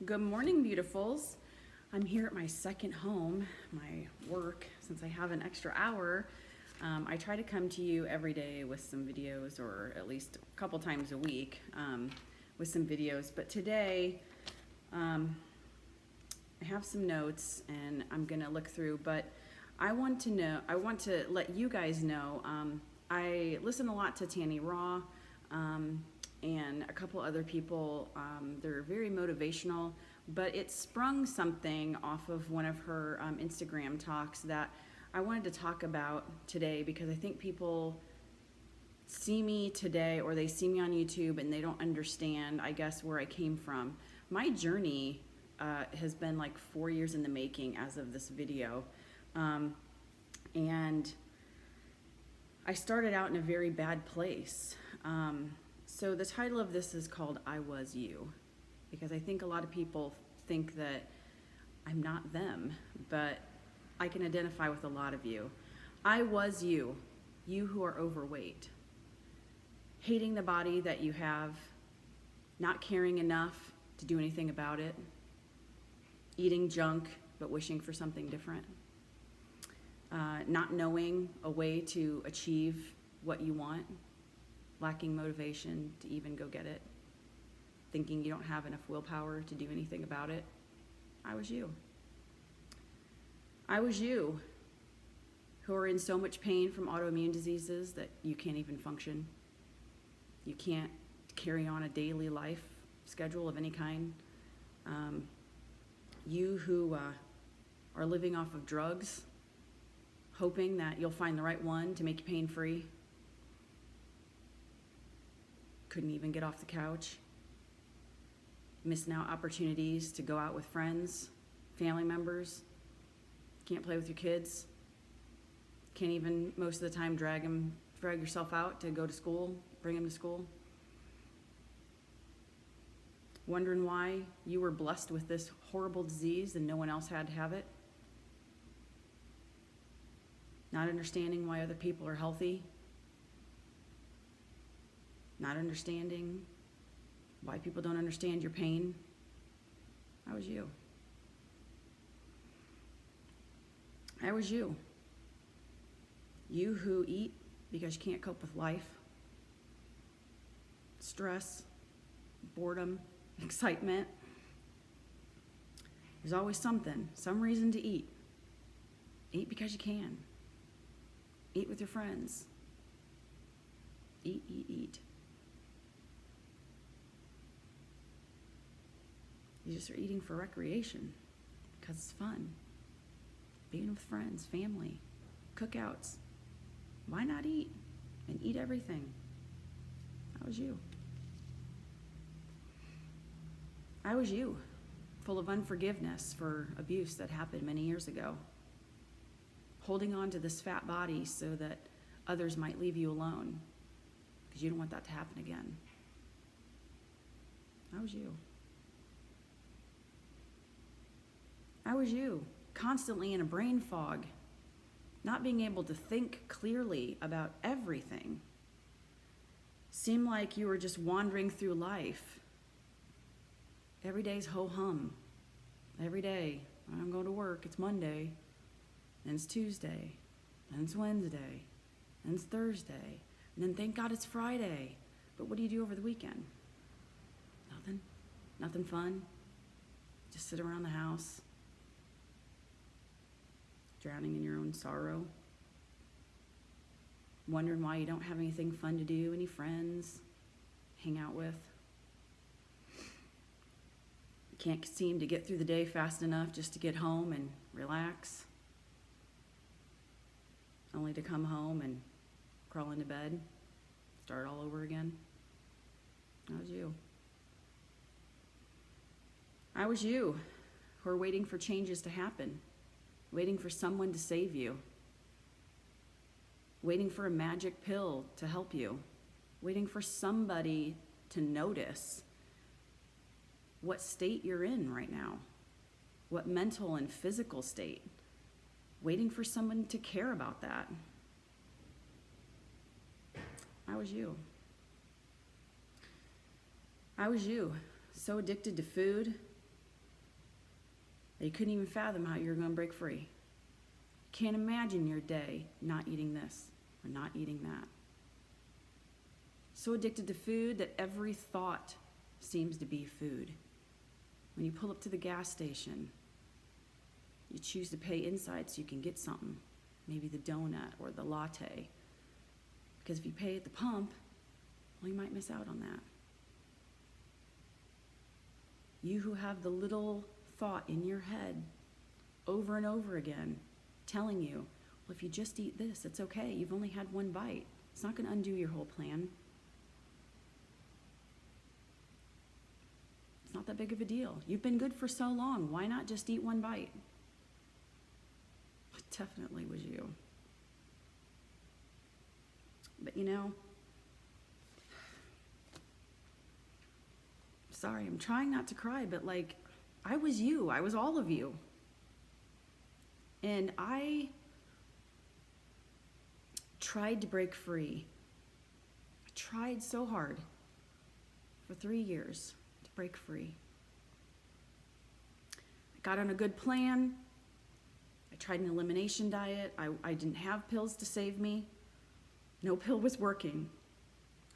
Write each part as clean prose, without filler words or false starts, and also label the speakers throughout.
Speaker 1: Good morning, beautifuls. I'm here at my second home, my work, since I have an extra hour. I try to come to you every day with some videos, or at least a couple times a week with some videos. But today, I have some notes and I'm gonna look through, but I want to let you guys know, I listen a lot to Tanny Raw, and a couple other people. They're very motivational, but it sprung something off of one of her Instagram talks that I wanted to talk about today, because I think people see me today, or they see me on YouTube and they don't understand, I guess, where I came from. My journey has been like 4 years in the making as of this video. And I started out in a very bad place. So the title of this is called I Was You, because I think a lot of people think that I'm not them, but I can identify with a lot of you. I was you, you who are overweight, hating the body that you have, not caring enough to do anything about it, eating junk but wishing for something different, not knowing a way to achieve what you want, lacking motivation to even go get it, thinking you don't have enough willpower to do anything about it. I was you. I was you, who are in so much pain from autoimmune diseases that you can't even function. You can't carry on a daily life schedule of any kind. You who are living off of drugs, hoping that you'll find the right one to make you pain-free. Couldn't even get off the couch. Missing out opportunities to go out with friends, family members. Can't play with your kids. Can't even, most of the time, drag yourself out to go to school, bring them to school. Wondering why you were blessed with this horrible disease and no one else had to have it. Not understanding why other people are healthy. Not understanding why people don't understand your pain. I was you. I was you. You who eat because you can't cope with life, stress, boredom, excitement. There's always something, some reason to eat. Eat because you can. Eat with your friends. Eat, eat, eat. You just are eating for recreation because it's fun. Being with friends, family, cookouts. Why not eat and eat everything? That was you. I was you, full of unforgiveness for abuse that happened many years ago. Holding on to this fat body so that others might leave you alone because you don't want that to happen again. I was you. I was you, constantly in a brain fog, not being able to think clearly about everything. Seemed like you were just wandering through life. Every day's ho-hum. Every day, I'm going to work, it's Monday, then it's Tuesday, then it's Wednesday, then it's Thursday, and then thank God it's Friday. But what do you do over the weekend? Nothing. Nothing fun. Just sit around the house, drowning in your own sorrow, wondering why you don't have anything fun to do, any friends, hang out with. Can't seem to get through the day fast enough just to get home and relax, only to come home and crawl into bed, start all over again. That was you. I was you, who are waiting for changes to happen, waiting for someone to save you, waiting for a magic pill to help you, waiting for somebody to notice what state you're in right now, what mental and physical state, waiting for someone to care about that. I was you. I was you, so addicted to food, that you couldn't even fathom how you were going to break free. Can't imagine your day not eating this or not eating that. So addicted to food that every thought seems to be food. When you pull up to the gas station, you choose to pay inside so you can get something, maybe the donut or the latte. Because if you pay at the pump, well, you might miss out on that. You who have the little thought in your head over and over again telling you, well, if you just eat this, it's okay. You've only had one bite. It's not going to undo your whole plan. It's not that big of a deal. You've been good for so long. Why not just eat one bite? It definitely was you. But you know, sorry, I'm trying not to cry, but like, I was you. I was all of you. And I tried to break free. I tried so hard for 3 years to break free. I got on a good plan. I tried an elimination diet. I didn't have pills to save me. No pill was working.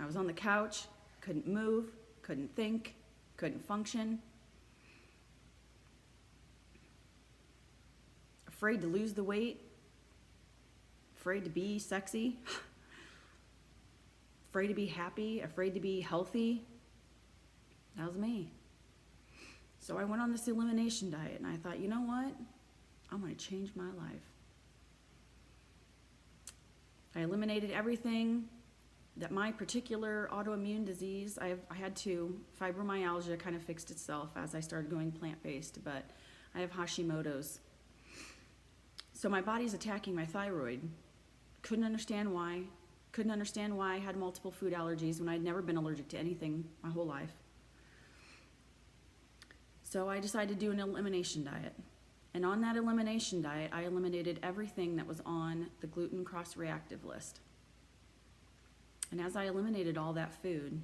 Speaker 1: I was on the couch, couldn't move, couldn't think, couldn't function. Afraid to lose the weight, afraid to be sexy, afraid to be happy, afraid to be healthy. That was me. So I went on this elimination diet and I thought, you know what? I'm going to change my life. I eliminated everything that my particular autoimmune disease, I had fibromyalgia kind of fixed itself as I started going plant-based, but I have Hashimotos. So my body's attacking my thyroid. Couldn't understand why. Couldn't understand why I had multiple food allergies when I'd never been allergic to anything my whole life. So I decided to do an elimination diet. And on that elimination diet, I eliminated everything that was on the gluten cross-reactive list. And as I eliminated all that food,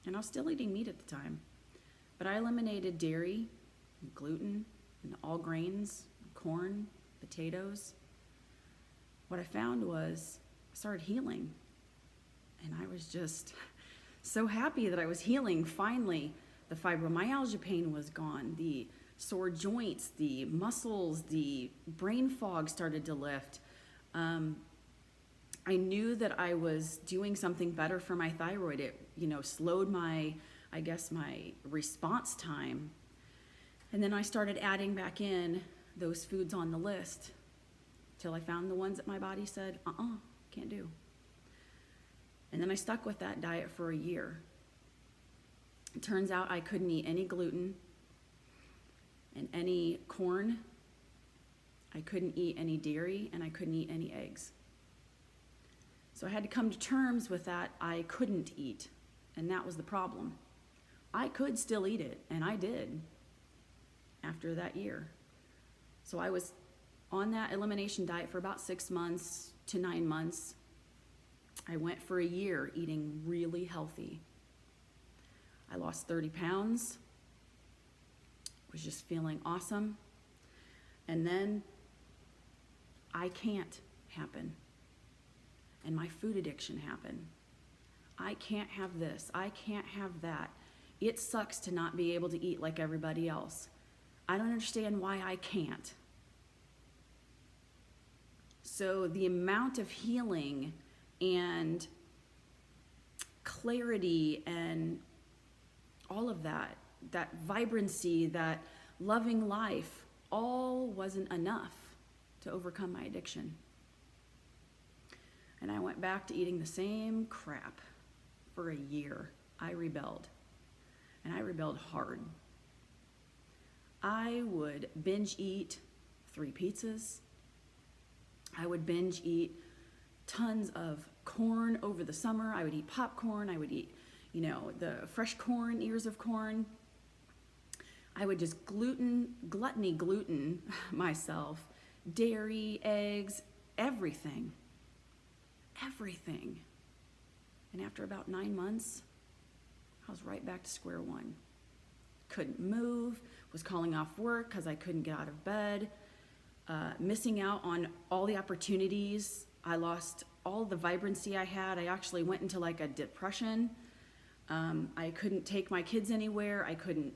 Speaker 1: and I was still eating meat at the time, but I eliminated dairy, and gluten, and all grains, corn, potatoes. What I found was I started healing. And I was just so happy that I was healing. Finally, the fibromyalgia pain was gone. The sore joints, the muscles, the brain fog started to lift. I knew that I was doing something better for my thyroid. It, slowed my response time. And then I started adding back in those foods on the list till I found the ones that my body said, can't do. And then I stuck with that diet for a year. It turns out I couldn't eat any gluten and any corn. I couldn't eat any dairy, and I couldn't eat any eggs. So I had to come to terms with that I couldn't eat, and that was the problem. I could still eat it, and I did after that year. So I was on that elimination diet for about 6 months to 9 months. I went for a year eating really healthy. I lost 30 pounds, was just feeling awesome. And then I can't happen. And my food addiction happened. I can't have this. I can't have that. It sucks to not be able to eat like everybody else. I don't understand why I can't. So the amount of healing and clarity and all of that vibrancy, that loving life, all wasn't enough to overcome my addiction. And I went back to eating the same crap for a year. I rebelled. And I rebelled hard. I would binge eat 3 pizzas. I would binge eat tons of corn over the summer. I would eat popcorn. I would eat, the fresh corn, ears of corn. I would just gluttony gluten myself. Dairy, eggs, everything. Everything. And after about 9 months, I was right back to square one. couldn't move, was calling off work because I couldn't get out of bed, missing out on all the opportunities. I lost all the vibrancy I had. I actually went into like a depression. I couldn't take my kids anywhere. I couldn't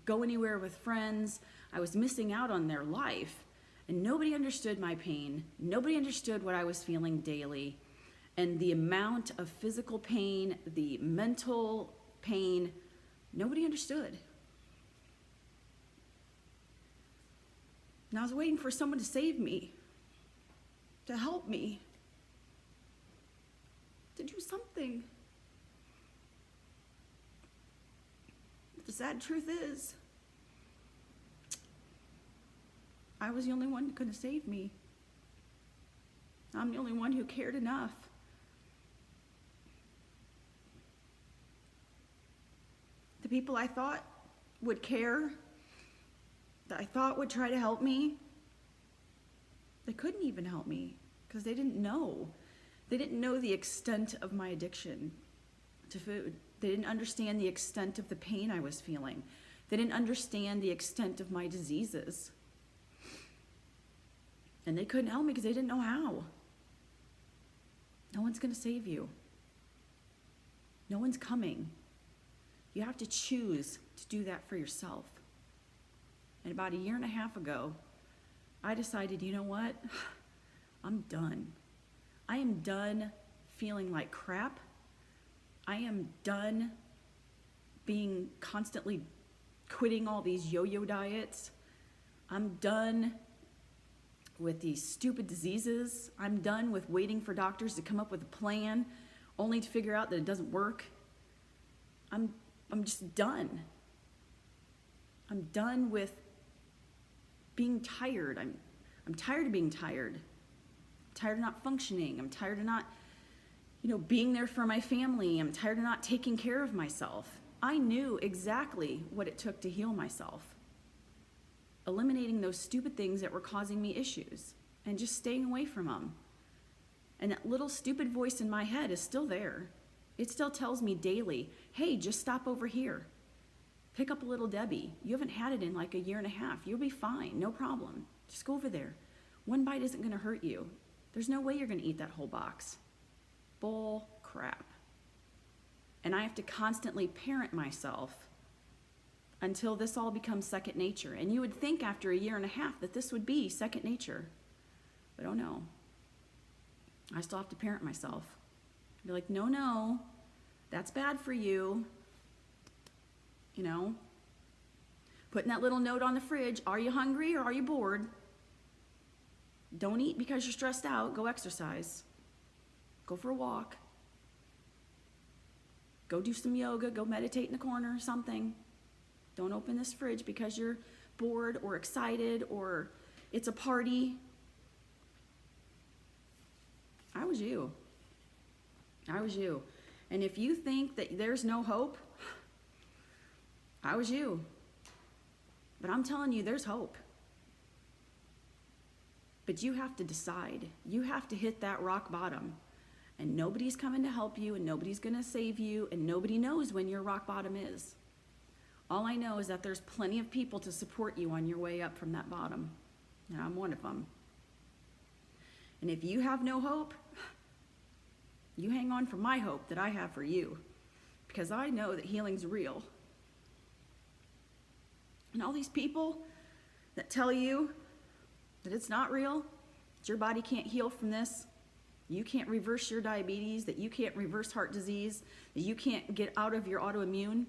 Speaker 1: go anywhere with friends. I was missing out on their life. And nobody understood my pain. Nobody understood what I was feeling daily. And the amount of physical pain, the mental pain, nobody understood. And I was waiting for someone to save me, to help me, to do something. But the sad truth is, I was the only one who could have saved me. I'm the only one who cared enough. The people I thought would care, that I thought would try to help me, they couldn't even help me because they didn't know. They didn't know the extent of my addiction to food. They didn't understand the extent of the pain I was feeling. They didn't understand the extent of my diseases. And they couldn't help me because they didn't know how. No one's going to save you. No one's coming. You have to choose to do that for yourself. And about 1.5 years ago, I decided, you know what? I'm done. I am done feeling like crap. I am done being constantly quitting all these yo-yo diets. I'm done with these stupid diseases. I'm done with waiting for doctors to come up with a plan only to figure out that it doesn't work. I'm just done. I'm done with being tired. I'm tired of being tired. I'm tired of not functioning. I'm tired of not, being there for my family. I'm tired of not taking care of myself. I knew exactly what it took to heal myself. Eliminating those stupid things that were causing me issues and just staying away from them. And that little stupid voice in my head is still there. It still tells me daily, hey, just stop over here. Pick up a Little Debbie. You haven't had it in like 1.5 years. You'll be fine, no problem. Just go over there. One bite isn't gonna hurt you. There's no way you're gonna eat that whole box. Bull crap. And I have to constantly parent myself until this all becomes second nature. And you would think after 1.5 years that this would be second nature. But oh no. I still have to parent myself. Be like, no, that's bad for you. Putting that little note on the fridge, are you hungry or are you bored? Don't eat because you're stressed out. Go exercise. Go for a walk. Go do some yoga. Go meditate in the corner or something. Don't open this fridge because you're bored or excited or it's a party. I was you. And if you think that there's no hope, I was you. But I'm telling you, there's hope. But you have to decide. You have to hit that rock bottom. And nobody's coming to help you, and nobody's going to save you, and nobody knows when your rock bottom is. All I know is that there's plenty of people to support you on your way up from that bottom. And I'm one of them. And if you have no hope, you hang on for my hope that I have for you. Because I know that healing's real. And all these people that tell you that it's not real, that your body can't heal from this, you can't reverse your diabetes, that you can't reverse heart disease, that you can't get out of your autoimmune,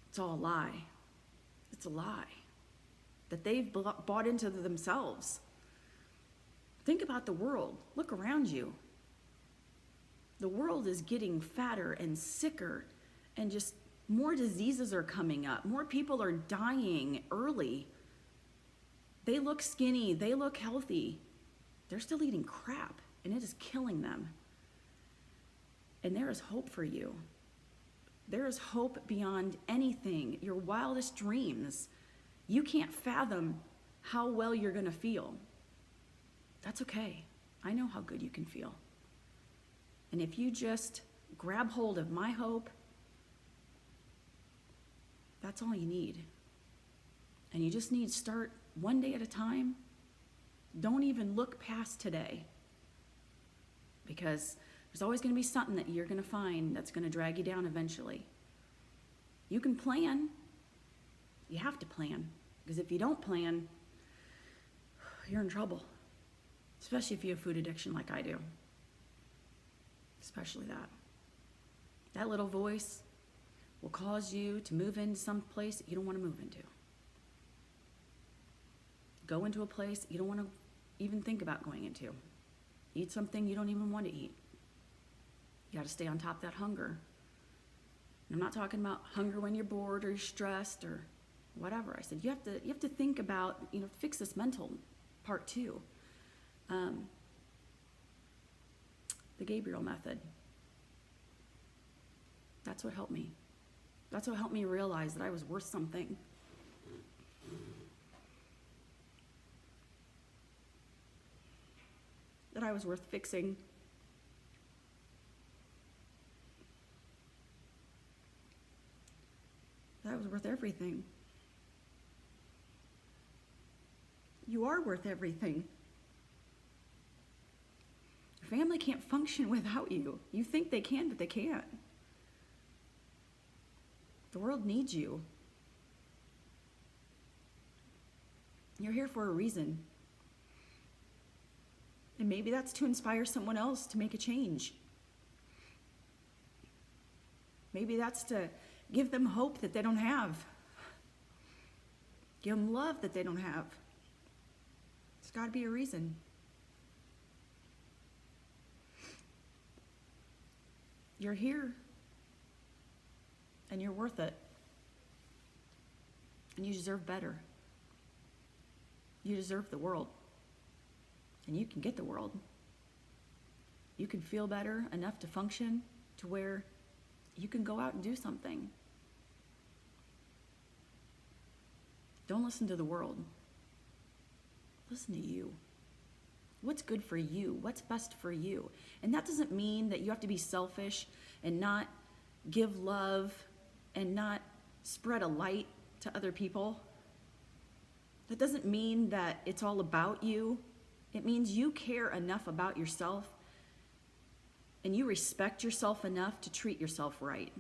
Speaker 1: it's all a lie. It's a lie that they've bought into themselves. Think about the world. Look around you. The world is getting fatter and sicker, and just more diseases are coming up. More people are dying early. They look skinny. They look healthy. They're still eating crap, and it is killing them. And there is hope for you. There is hope beyond anything, your wildest dreams. You can't fathom how well you're going to feel. That's okay. I know how good you can feel. And if you just grab hold of my hope, That's all you need. And you just need to start one day at a time. Don't even look past today, because there's always going to be something that you're going to find that's going to drag you down eventually. You can plan. You have to plan, because if you don't plan, you're in trouble, especially if you have food addiction like I do. Especially that. That little voice will cause you to move into some place that you don't want to move into. Go into a place you don't want to even think about going into. Eat something you don't even want to eat. You got to stay on top of that hunger. And I'm not talking about hunger when you're bored or you're stressed or whatever. I said you have to think about, fix this mental part too. The Gabriel method. That's what helped me. That's what helped me realize that I was worth something. That I was worth fixing. That I was worth everything. You are worth everything. Your family can't function without you. You think they can, but they can't. The world needs you. You're here for a reason. And maybe that's to inspire someone else to make a change. Maybe that's to give them hope that they don't have. Give them love that they don't have. There's got to be a reason. You're here. And you're worth it. And you deserve better. You deserve the world. And you can get the world. You can feel better enough to function to where you can go out and do something. Don't listen to the world. Listen to you. What's good for you? What's best for you? And that doesn't mean that you have to be selfish and not give love and not spread a light to other people. That doesn't mean that it's all about you. It means you care enough about yourself and you respect yourself enough to treat yourself right.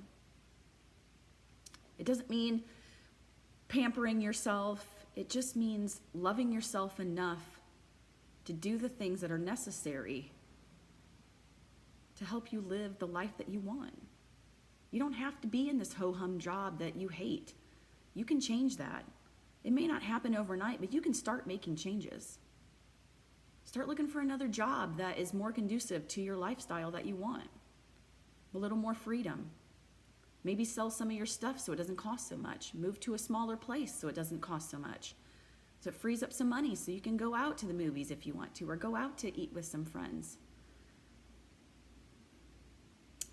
Speaker 1: It doesn't mean pampering yourself. It just means loving yourself enough to do the things that are necessary to help you live the life that you want. You don't have to be in this ho-hum job that you hate. You can change that. It may not happen overnight, but you can start making changes. Start looking for another job that is more conducive to your lifestyle that you want. A little more freedom. Maybe sell some of your stuff so it doesn't cost so much. Move to a smaller place so it doesn't cost so much. So it frees up some money so you can go out to the movies if you want to, or go out to eat with some friends.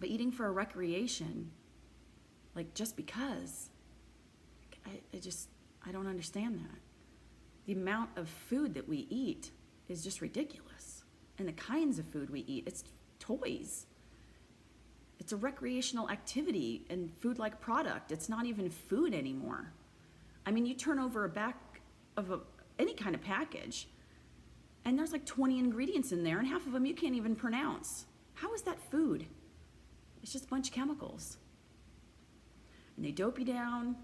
Speaker 1: But eating for a recreation, like just because, I don't understand that. The amount of food that we eat is just ridiculous. And the kinds of food we eat, it's toys. It's a recreational activity and food-like product. It's not even food anymore. I mean, you turn over a back of any kind of package, and there's like 20 ingredients in there, and half of them you can't even pronounce. How is that food? It's just a bunch of chemicals. And they dope you down,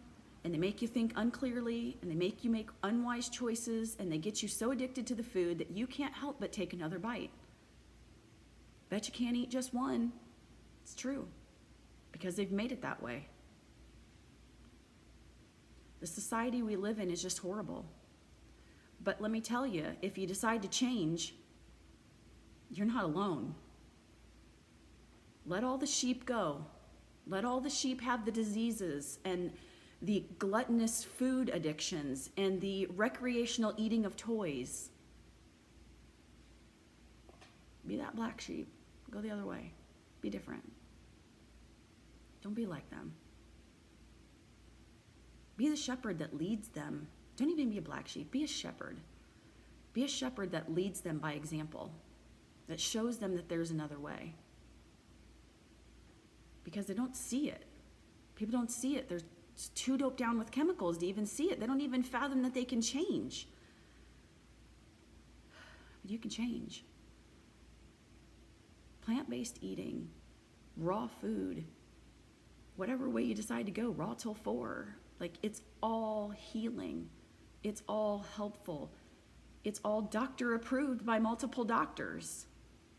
Speaker 1: and they make you think unclearly, and they make you make unwise choices, and they get you so addicted to the food that you can't help but take another bite. Bet you can't eat just one. It's true, because they've made it that way. The society we live in is just horrible. But let me tell you, if you decide to change, you're not alone. Let all the sheep go. Let all the sheep have the diseases and the gluttonous food addictions and the recreational eating of toys. Be that black sheep. Go the other way. Be different. Don't be like them. Be the shepherd that leads them. Don't even be a black sheep. Be a shepherd. Be a shepherd that leads them by example, that shows them that there's another way. Because they don't see it. People don't see it. It's too doped down with chemicals to even see it. They don't even fathom that they can change. But you can change. Plant-based eating, raw food, whatever way you decide to go, raw till 4. Like, it's all healing. It's all helpful. It's all doctor approved by multiple doctors.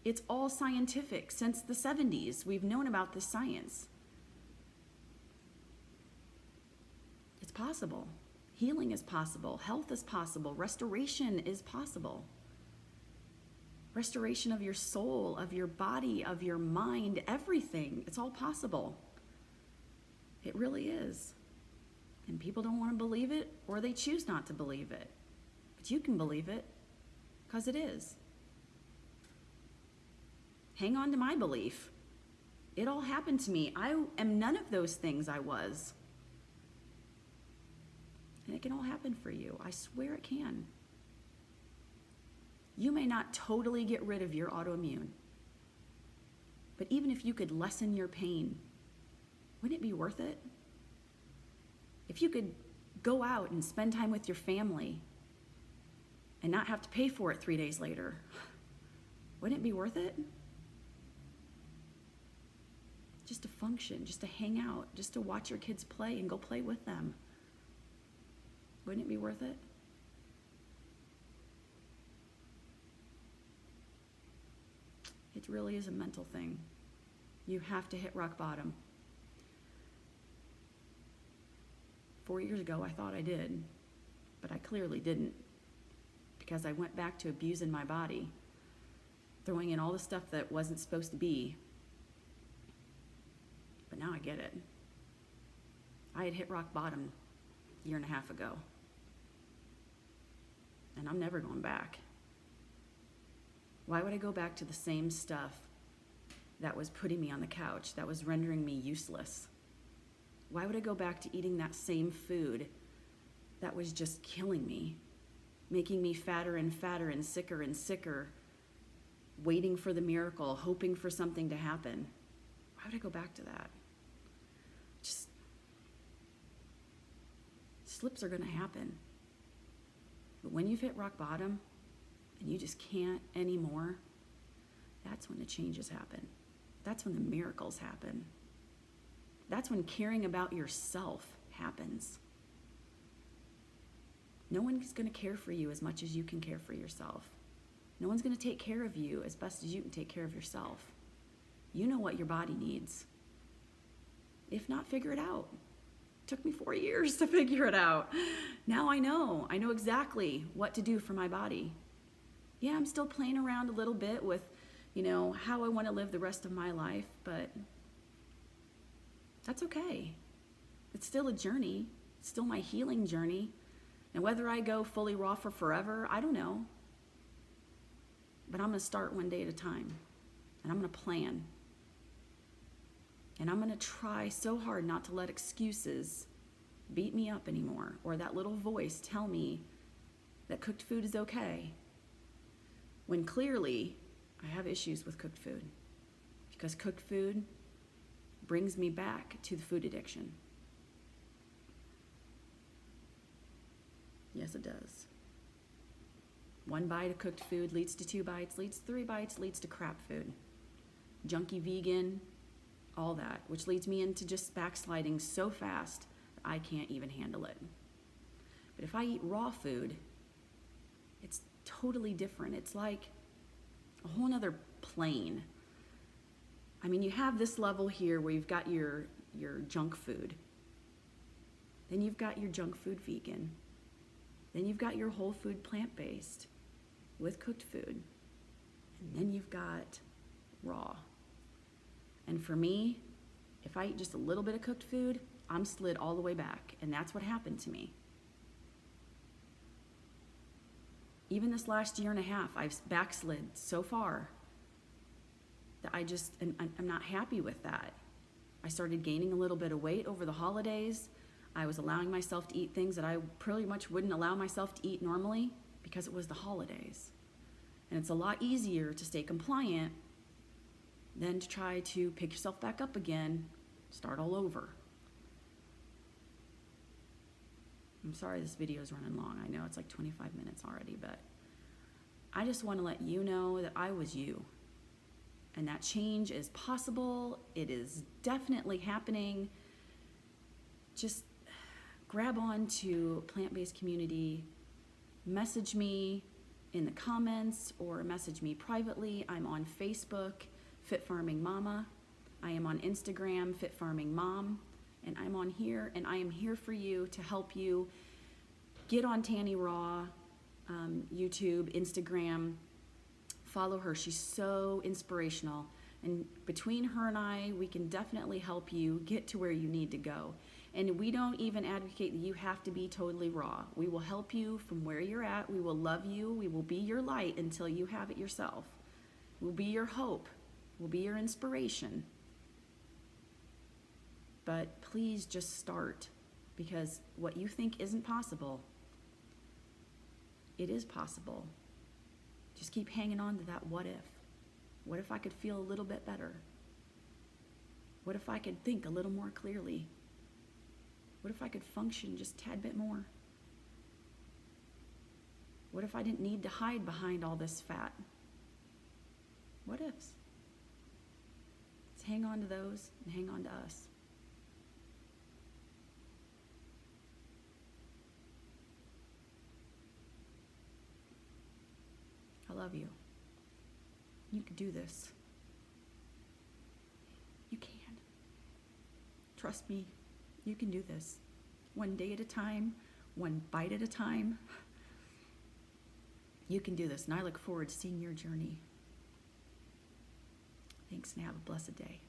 Speaker 1: It's all scientific. Since the 70s, we've known about this science. It's possible. Healing is possible. Health is possible. Restoration is possible. Restoration of your soul, of your body, of your mind, everything. It's all possible. It really is. And people don't want to believe it, or they choose not to believe it. But you can believe it, because it is. Hang on to my belief. It all happened to me. I am none of those things I was. And it can all happen for you. I swear it can. You may not totally get rid of your autoimmune, but even if you could lessen your pain, wouldn't it be worth it? If you could go out and spend time with your family and not have to pay for it 3 days later, wouldn't it be worth it? Just to function, just to hang out, just to watch your kids play and go play with them. Wouldn't it be worth it? It really is a mental thing. You have to hit rock bottom. 4 years ago, I thought I did, but I clearly didn't, because I went back to abusing my body, throwing in all the stuff that wasn't supposed to be. But now I get it. I had hit rock bottom a year and a half ago, and I'm never going back. Why would I go back to the same stuff that was putting me on the couch, that was rendering me useless? Why would I go back to eating that same food that was just killing me, making me fatter and fatter and sicker, waiting for the miracle, hoping for something to happen? Why would I go back to that? Just, slips are gonna happen. But when you've hit rock bottom, and you just can't anymore, that's when the changes happen. That's when the miracles happen. That's when caring about yourself happens. No one's going to care for you as much as you can care for yourself. No one's going to take care of you as best as you can take care of yourself. You know what your body needs. If not, figure it out. It took me 4 years to figure it out. Now I know. I know exactly what to do for my body. Yeah, I'm still playing around a little bit with, how I want to live the rest of my life, but that's okay. It's still a journey. It's still my healing journey. And whether I go fully raw for forever, I don't know. But I'm going to start one day at a time. And I'm going to plan. And I'm going to try so hard not to let excuses beat me up anymore, or that little voice tell me that cooked food is okay, when clearly I have issues with cooked food, because cooked food brings me back to the food addiction. Yes, it does. 1 bite of cooked food leads to 2 bites, leads to 3 bites, leads to crap food. Junky vegan, all that, which leads me into just backsliding so fast that I can't even handle it. But if I eat raw food, it's totally different. It's like a whole nother plane. I mean, you have this level here where you've got your junk food. Then you've got your junk food vegan. Then you've got your whole food plant-based with cooked food. And then you've got raw. And for me, if I eat just a little bit of cooked food, I'm slid all the way back. And that's what happened to me. Even this last year and a half, I've backslid so far that I'm not happy with that. I started gaining a little bit of weight over the holidays. I was allowing myself to eat things that I pretty much wouldn't allow myself to eat normally because it was the holidays. And it's a lot easier to stay compliant than to try to pick yourself back up again, start all over. I'm sorry this video is running long. I know it's like 25 minutes already, but I just want to let you know that I was you. And that change is possible. It is definitely happening. Just grab on to plant-based community. Message me in the comments or message me privately. I'm on Facebook, Fit Farming Mama. I am on Instagram, Fit Farming Mom. And I'm on here, and I am here for you to help you get on Tanny Raw, YouTube, Instagram. Follow her. She's so inspirational. And between her and I, we can definitely help you get to where you need to go. And we don't even advocate that you have to be totally raw. We will help you from where you're at. We will love you. We will be your light until you have it yourself. We'll be your hope. We'll be your inspiration. But please just start, because what you think isn't possible, it is possible. Just keep hanging on to that what if. What if I could feel a little bit better? What if I could think a little more clearly? What if I could function just a tad bit more? What if I didn't need to hide behind all this fat? What ifs? Let's hang on to those and hang on to us. I love you. You can do this. You can. Trust me, you can do this. One day at a time, one bite at a time. You can do this, and I look forward to seeing your journey. Thanks, and have a blessed day.